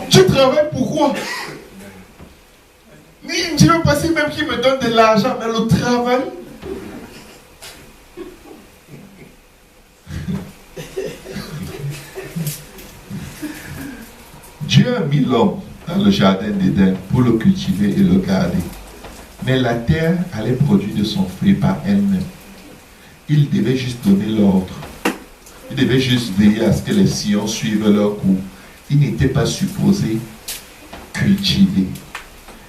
Tu travailles pourquoi? Dieu veut pas si même qu'il me donne de l'argent, mais le travail. Dieu a mis l'homme dans le jardin d'Éden pour le cultiver et le garder. Mais la terre allait produire de son fruit par elle-même. Il devait juste donner l'ordre. Il devait juste veiller à ce que les sillons suivent leur cours. Il n'était pas supposé cultiver.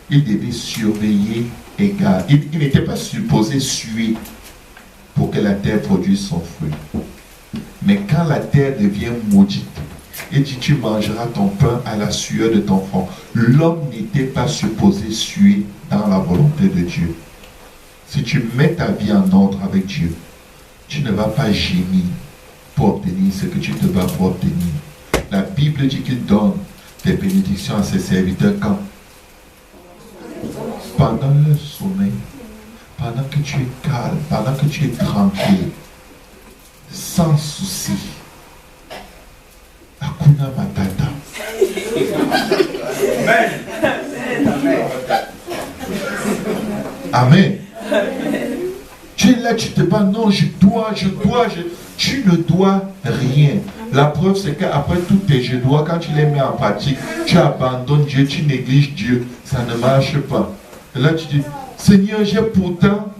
Il devait surveiller et garder. Il n'était pas supposé suer pour que la terre produise son fruit. Mais quand la terre devient maudite, il dit tu mangeras ton pain à la sueur de ton front. L'homme n'était pas supposé suer dans la volonté de Dieu. Si tu mets ta vie en ordre avec Dieu, tu ne vas pas gémir pour obtenir ce que tu te bats pour obtenir. La Bible dit qu'il donne des bénédictions à ses serviteurs quand? Pendant le sommeil, pendant que tu es calme, pendant que tu es tranquille, sans souci. Hakuna Matata. Amen. Tu es là, tu te bats, non, tu ne dois rien. La preuve, c'est qu'après tous tes je dois, quand tu les mets en pratique, tu abandonnes Dieu, tu négliges Dieu, ça ne marche pas. Et là, tu dis, Seigneur, j'ai pourtant.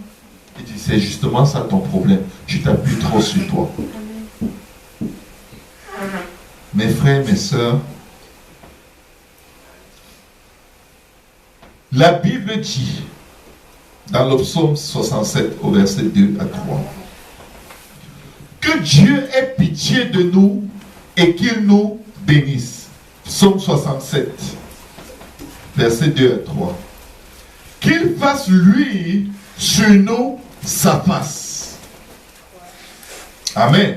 Il dit, c'est justement ça ton problème. Tu t'appuies trop sur toi. Mes frères, mes sœurs, la Bible dit, dans le psaume 67, au verset 2 à 3, que Dieu ait pitié de nous et qu'il nous bénisse. Psaume 67, verset 2 à 3. Qu'il fasse luire sur nous sa face. Amen.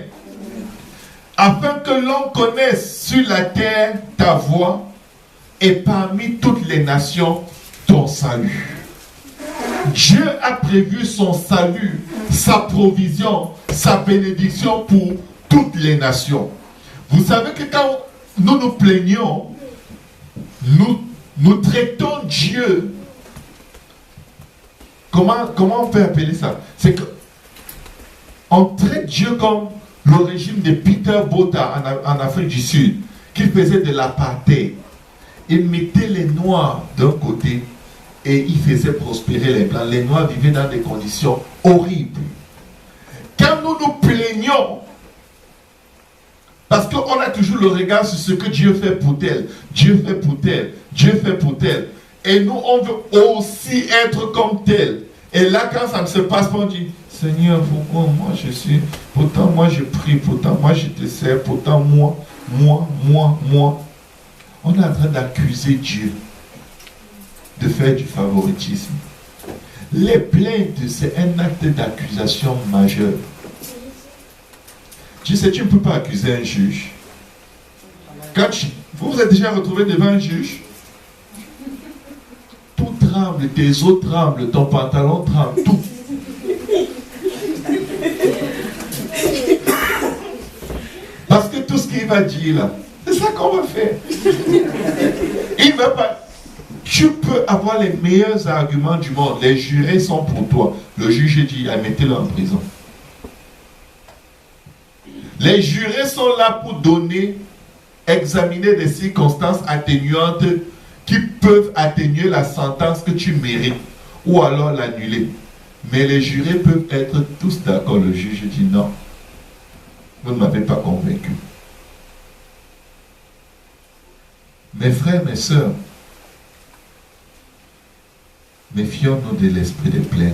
Afin que l'on connaisse sur la terre ta voie et parmi toutes les nations ton salut. Dieu a prévu son salut, sa provision, sa bénédiction pour toutes les nations. Vous savez que quand nous nous plaignons, nous traitons Dieu. Comment on peut appeler ça? C'est qu'on traite Dieu comme le régime de Peter Botha en Afrique du Sud, qui faisait de l'apartheid. Il mettait les Noirs d'un côté et il faisait prospérer les Blancs. Les Noirs vivaient dans des conditions horribles. Quand nous nous plaignons, parce qu'on a toujours le regard sur ce que Dieu fait pour tel, Dieu fait pour tel, Dieu fait pour tel. Et nous, on veut aussi être comme tel. Et là, quand ça ne se passe pas, on dit, Seigneur, pourquoi moi je suis, pourtant moi je prie, pourtant moi je te sers, pourtant moi. On est en train d'accuser Dieu de faire du favoritisme. Les plaintes, c'est un acte d'accusation majeur. Tu sais, tu ne peux pas accuser un juge. Quand vous vous êtes déjà retrouvé devant un juge, tout tremble, tes os tremblent, ton pantalon tremble, tout. Parce que tout ce qu'il va dire là, c'est ça qu'on va faire. Il ne va pas. Tu peux avoir les meilleurs arguments du monde. Les jurés sont pour toi. Le juge dit, mettez-le en prison. Les jurés sont là pour donner, examiner des circonstances atténuantes qui peuvent atténuer la sentence que tu mérites ou alors l'annuler. Mais les jurés peuvent être tous d'accord. Le juge dit non. Vous ne m'avez pas convaincu. Mes frères, mes sœurs, méfions-nous de l'esprit de plainte.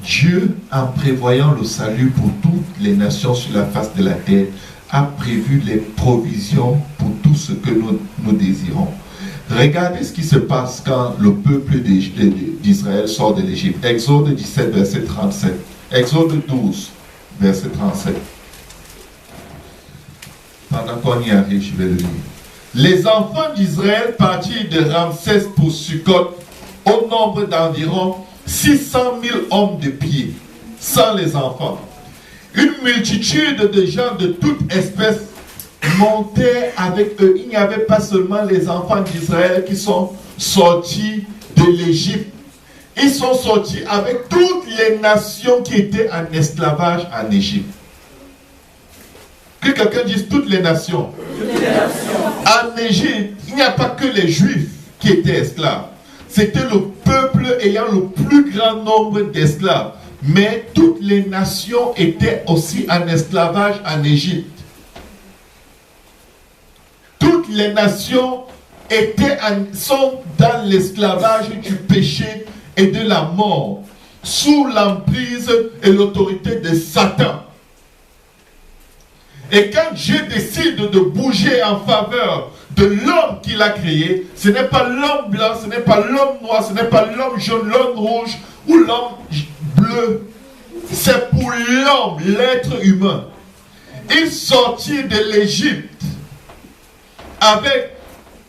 Dieu, en prévoyant le salut pour toutes les nations sur la face de la terre, a prévu les provisions pour tout ce que nous désirons. Regardez ce qui se passe quand le peuple d'Israël sort de l'Égypte. Exode 17, verset 37. Exode 12, verset 37. Pendant qu'on y arrive, je vais le lire. Les enfants d'Israël partirent de Ramsès pour Sukkot au nombre d'environ 600 000 hommes de pied, sans les enfants. Une multitude de gens de toute espèce montait avec eux. Il n'y avait pas seulement les enfants d'Israël qui sont sortis de l'Égypte. Ils sont sortis avec toutes les nations qui étaient en esclavage en Égypte. Que quelqu'un dise toutes les nations. En Égypte, il n'y a pas que les Juifs qui étaient esclaves. C'était le peuple ayant le plus grand nombre d'esclaves. Mais toutes les nations étaient aussi en esclavage en Égypte. Toutes les nations sont dans l'esclavage du péché et de la mort, sous l'emprise et l'autorité de Satan. Et quand Dieu décide de bouger en faveur de l'homme qu'il a créé, ce n'est pas l'homme blanc, ce n'est pas l'homme noir, ce n'est pas l'homme jaune, l'homme rouge ou l'homme bleu. C'est pour l'homme, l'être humain. Il sortit de l'Égypte avec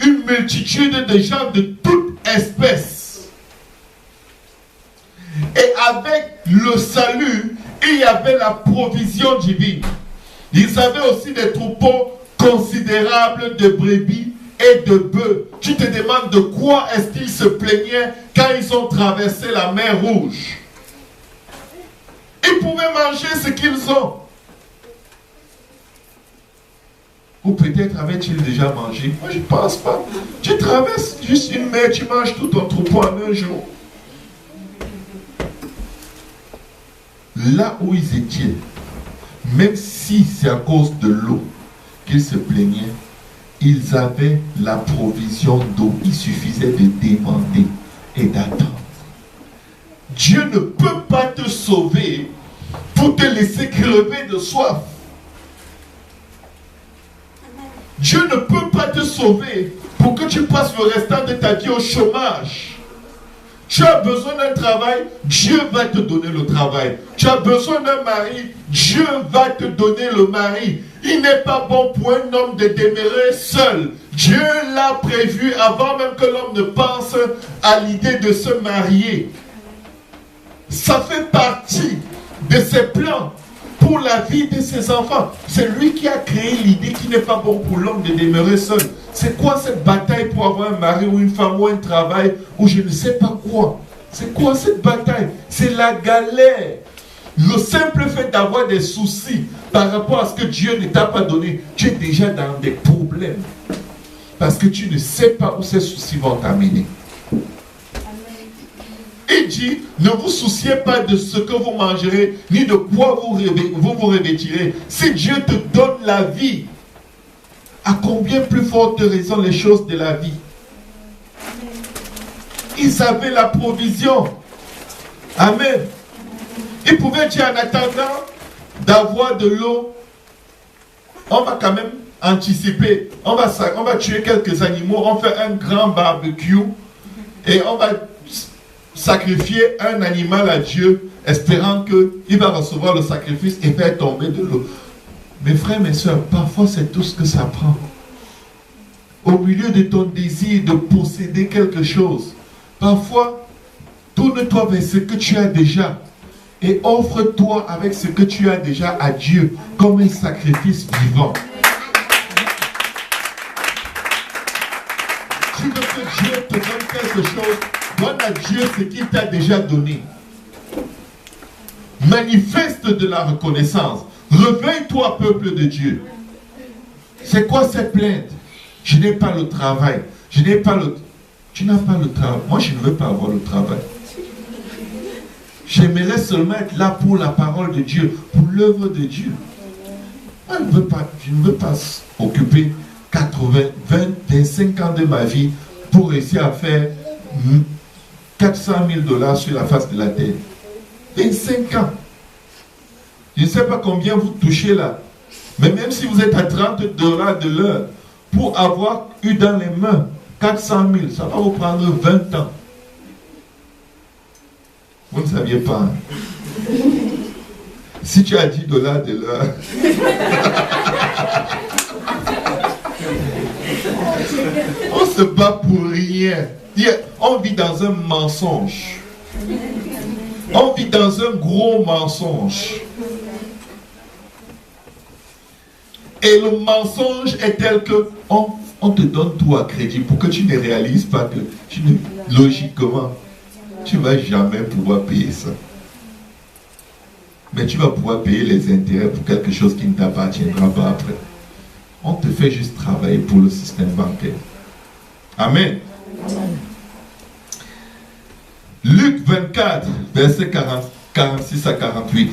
une multitude de gens de toute espèce. Et avec le salut, il y avait la provision divine. Ils avaient aussi des troupeaux considérables de brebis et de bœufs. Tu te demandes de quoi est-ce qu'ils se plaignaient quand ils ont traversé la mer Rouge. Ils pouvaient manger ce qu'ils ont. Ou peut-être avaient-ils déjà mangé. Moi, je ne pense pas. Tu traverses juste une mer, tu manges tout ton troupeau en un jour. Là où ils étaient, même si c'est à cause de l'eau qu'ils se plaignaient, ils avaient la provision d'eau. Il suffisait de demander et d'attendre. Dieu ne peut pas te sauver pour te laisser crever de soif. Dieu ne peut pas te sauver pour que tu passes le restant de ta vie au chômage. Tu as besoin d'un travail, Dieu va te donner le travail. Tu as besoin d'un mari, Dieu va te donner le mari. Il n'est pas bon pour un homme de demeurer seul. Dieu l'a prévu avant même que l'homme ne pense à l'idée de se marier. Ça fait partie de ses plans pour la vie de ses enfants. C'est lui qui a créé l'idée qu'il n'est pas bon pour l'homme de demeurer seul. C'est quoi cette bataille pour avoir un mari ou une femme ou un travail ou je ne sais pas quoi? C'est quoi cette bataille? C'est la galère. Le simple fait d'avoir des soucis par rapport à ce que Dieu ne t'a pas donné, tu es déjà dans des problèmes. Parce que tu ne sais pas où ces soucis vont t'amener. Il dit, ne vous souciez pas de ce que vous mangerez, ni de quoi vous revêtirez. Si Dieu te donne la vie, à combien plus forte raison les choses de la vie? Ils avaient la provision. Amen. Ils pouvaient dire en attendant d'avoir de l'eau, on va quand même anticiper. On va tuer quelques animaux, on fait un grand barbecue et on va sacrifier un animal à Dieu, espérant qu'il va recevoir le sacrifice et faire tomber de l'eau. Mes frères, mes soeurs, parfois c'est tout ce que ça prend. Au milieu de ton désir de posséder quelque chose, parfois, tourne-toi vers ce que tu as déjà et offre-toi avec ce que tu as déjà à Dieu comme un sacrifice vivant. Tu veux que Dieu te donne quelque chose, donne à Dieu ce qu'il t'a déjà donné. Manifeste de la reconnaissance. Réveille-toi, peuple de Dieu. C'est quoi cette plainte? Je n'ai pas le travail. Je n'ai pas le... Tu n'as pas le travail. Moi, je ne veux pas avoir le travail. J'aimerais seulement être là pour la parole de Dieu, pour l'œuvre de Dieu. Moi, je ne veux pas occuper 80, 20, 25 ans de ma vie pour réussir à faire 400 000 $ sur la face de la terre. 25 ans. Je ne sais pas combien vous touchez là. Mais même si vous êtes à 30 $ de l'heure, pour avoir eu dans les mains 400 000, ça va vous prendre 20 ans. Vous ne saviez pas. Hein? Si tu as 10 $ de l'heure, on se bat pour rien. On vit dans un mensonge. On vit dans un gros mensonge. Et le mensonge est tel que on te donne tout à crédit pour que tu ne réalises pas que logiquement, tu ne vas jamais pouvoir payer ça. Mais tu vas pouvoir payer les intérêts pour quelque chose qui ne t'appartiendra pas après. On te fait juste travailler pour le système bancaire. Amen. Luc 24, versets 46 à 48.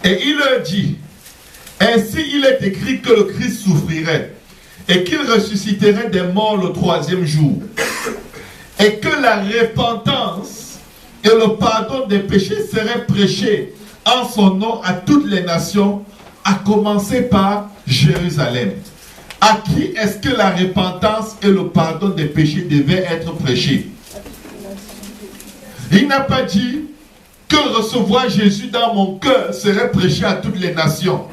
Et il leur dit, ainsi il est écrit que le Christ souffrirait et qu'il ressusciterait des morts le troisième jour et que la repentance et le pardon des péchés seraient prêchés en son nom à toutes les nations, à commencer par Jérusalem. À qui est-ce que la repentance et le pardon des péchés devaient être prêchés? Il n'a pas dit que recevoir Jésus dans mon cœur serait prêché à toutes les nations.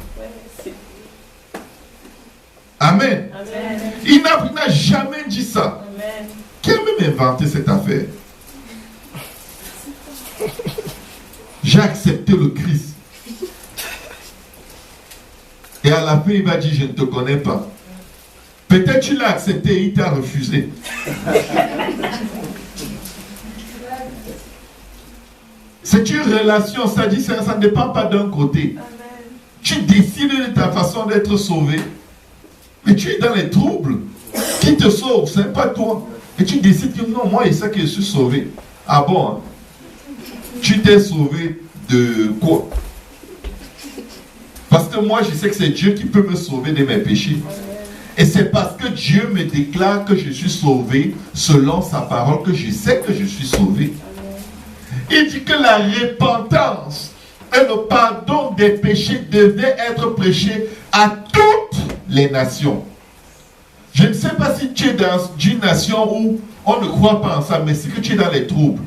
Amen. Amen. Il n'a jamais dit ça. Amen. Qui a même inventé cette affaire? J'ai accepté le Christ. Et à la fin, il va dire, je ne te connais pas. Peut-être tu l'as accepté et il t'a refusé. C'est une relation, ça dit, ça ne dépend pas d'un côté. Amen. Tu décides de ta façon d'être sauvé. Mais tu es dans les troubles. Qui te sauve? Ce n'est pas toi. Et tu décides que non, moi, il sait que je suis sauvé. Ah bon? Hein? Tu t'es sauvé de quoi? Parce que moi, je sais que c'est Dieu qui peut me sauver de mes péchés. Et c'est parce que Dieu me déclare que je suis sauvé selon sa parole que je sais que je suis sauvé. Il dit que la repentance et le pardon des péchés devaient être prêchés à toutes les nations. Je ne sais pas si tu es dans une nation où on ne croit pas en ça, mais c'est que tu es dans les troubles.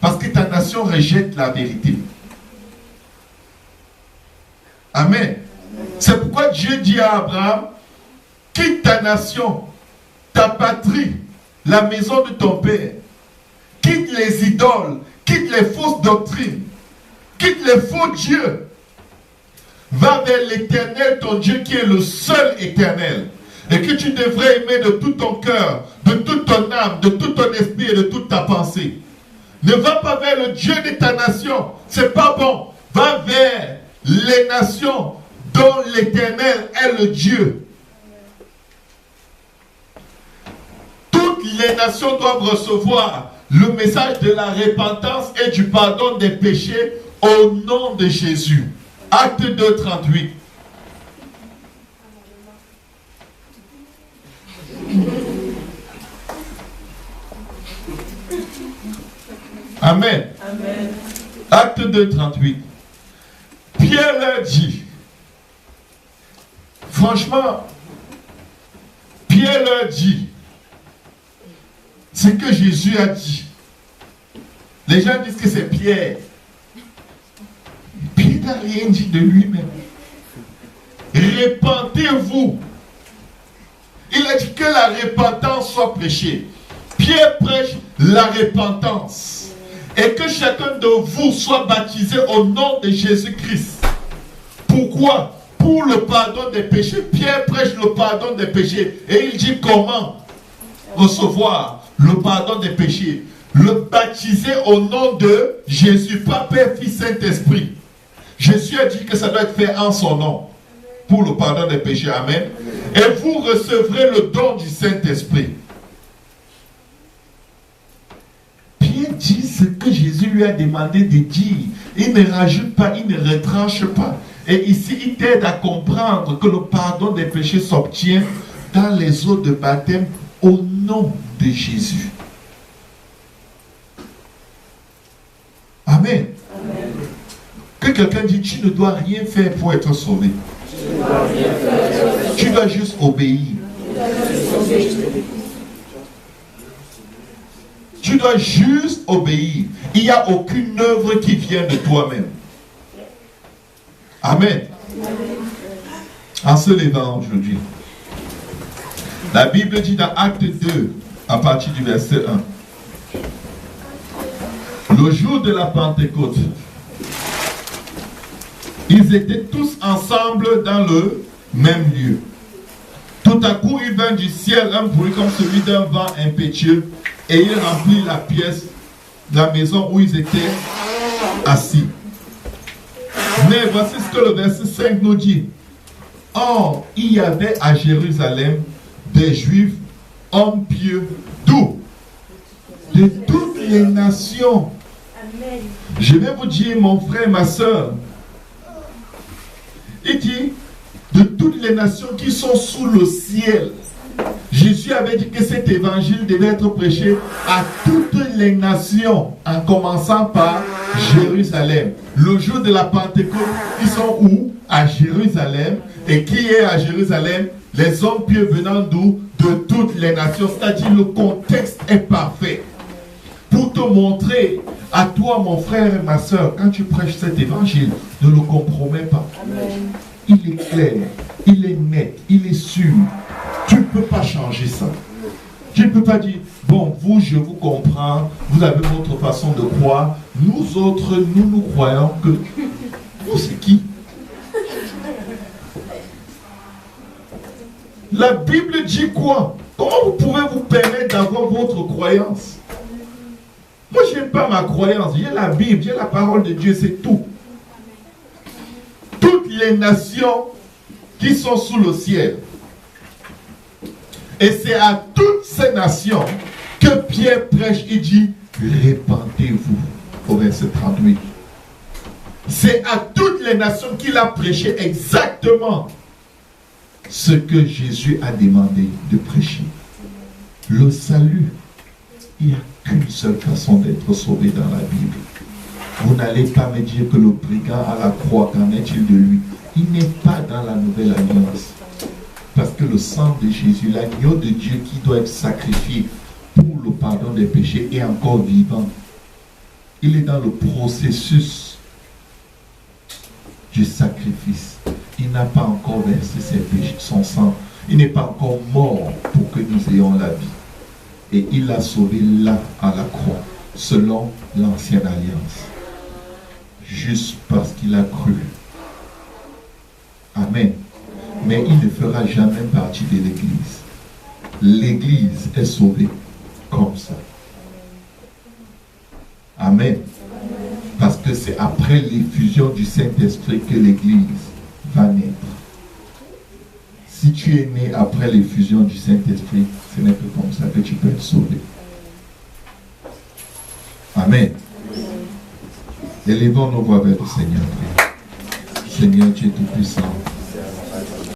Parce que ta nation rejette la vérité. Amen. C'est pourquoi Dieu dit à Abraham, quitte ta nation, ta patrie, la maison de ton père, quitte les idoles, quitte les fausses doctrines, quitte les faux dieux, va vers l'Éternel, ton Dieu qui est le seul éternel, et que tu devrais aimer de tout ton cœur, de toute ton âme, de tout ton esprit et de toute ta pensée. Ne va pas vers le Dieu de ta nation, c'est pas bon. Va vers les nations dont l'Éternel est le Dieu. Toutes les nations doivent recevoir le message de la repentance et du pardon des péchés au nom de Jésus. Acte 2, 38. Amen. Amen. Acte 2, 38. Pierre leur dit, franchement, Pierre leur dit, ce que Jésus a dit. Les gens disent que c'est Pierre. Pierre n'a rien dit de lui-même. Repentez-vous. Il a dit que la repentance soit prêchée. Pierre prêche la repentance. Et que chacun de vous soit baptisé au nom de Jésus-Christ. Pourquoi? Pour le pardon des péchés. Pierre prêche le pardon des péchés. Et il dit comment recevoir le pardon des péchés. Le baptiser au nom de Jésus, pas Père, Fils, Saint-Esprit. Jésus a dit que ça doit être fait en son nom. Pour le pardon des péchés. Amen. Et vous recevrez le don du Saint-Esprit. Pierre dit ce que Jésus lui a demandé de dire. Il ne rajoute pas, il ne retranche pas. Et ici, il t'aide à comprendre que le pardon des péchés s'obtient dans les eaux de baptême au nom de Jésus. Amen. Amen. Que quelqu'un dise, tu ne dois rien faire pour être sauvé. Tu dois juste obéir. Tu dois juste obéir. Il n'y a aucune œuvre qui vient de toi-même. Amen. En se levant aujourd'hui. La Bible dit dans Acte 2, à partir du verset 1. Le Le jour de la Pentecôte, ils étaient tous ensemble dans le même lieu. Tout à coup, il vint du ciel un bruit comme celui d'un vent impétueux et il remplit la pièce, la maison où ils étaient assis. Mais voici ce que le verset 5 nous dit. Or, il y avait à Jérusalem des Juifs, hommes pieux, d'où? De toutes les nations. Amen. Je vais vous dire, mon frère, ma soeur, il dit, de toutes les nations qui sont sous le ciel. Jésus avait dit que cet évangile devait être prêché à toutes les nations, en commençant par Jérusalem. Le jour de la Pentecôte, ils sont où? À Jérusalem. Et qui est à Jérusalem? Les hommes pieux venant d'où? De toutes les nations. C'est-à-dire le contexte est parfait. Pour te montrer à toi, mon frère et ma soeur, quand tu prêches cet évangile, ne le compromets pas. Amen. Il est clair, il est net, il est sûr. Tu ne peux pas changer ça. Tu ne peux pas dire, bon, vous, je vous comprends, vous avez votre façon de croire. Nous autres, nous croyons que... Vous, c'est qui? La Bible dit quoi? Comment vous pouvez vous permettre d'avoir votre croyance? Moi, je n'ai pas ma croyance. J'ai la Bible, j'ai la parole de Dieu, c'est tout. Toutes les nations qui sont sous le ciel. Et c'est à toutes ces nations que Pierre prêche et dit, répentez-vous, au verset 38. C'est à toutes les nations qu'il a prêché exactement ce que Jésus a demandé de prêcher. Le salut, il n'y a qu'une seule façon d'être sauvé dans la Bible. Vous n'allez pas me dire que le brigand à la croix, qu'en est-il de lui? Il n'est pas dans la nouvelle alliance. Parce que le sang de Jésus, l'agneau de Dieu qui doit être sacrifié pour le pardon des péchés, est encore vivant. Il est dans le processus du sacrifice. Il n'a pas encore versé ses péchés, son sang. Il n'est pas encore mort pour que nous ayons la vie. Et il l'a sauvé là, à la croix, selon l'ancienne alliance. Juste parce qu'il a cru. Amen. Mais il ne fera jamais partie de l'Église. L'Église est sauvée comme ça. Amen. Parce que c'est après l'effusion du Saint-Esprit que l'Église va naître. Si tu es né après l'effusion du Saint-Esprit, ce n'est que comme ça que tu peux être sauvé. Amen. Élevons nos voix vers le Seigneur. Seigneur, tu es tout puissant.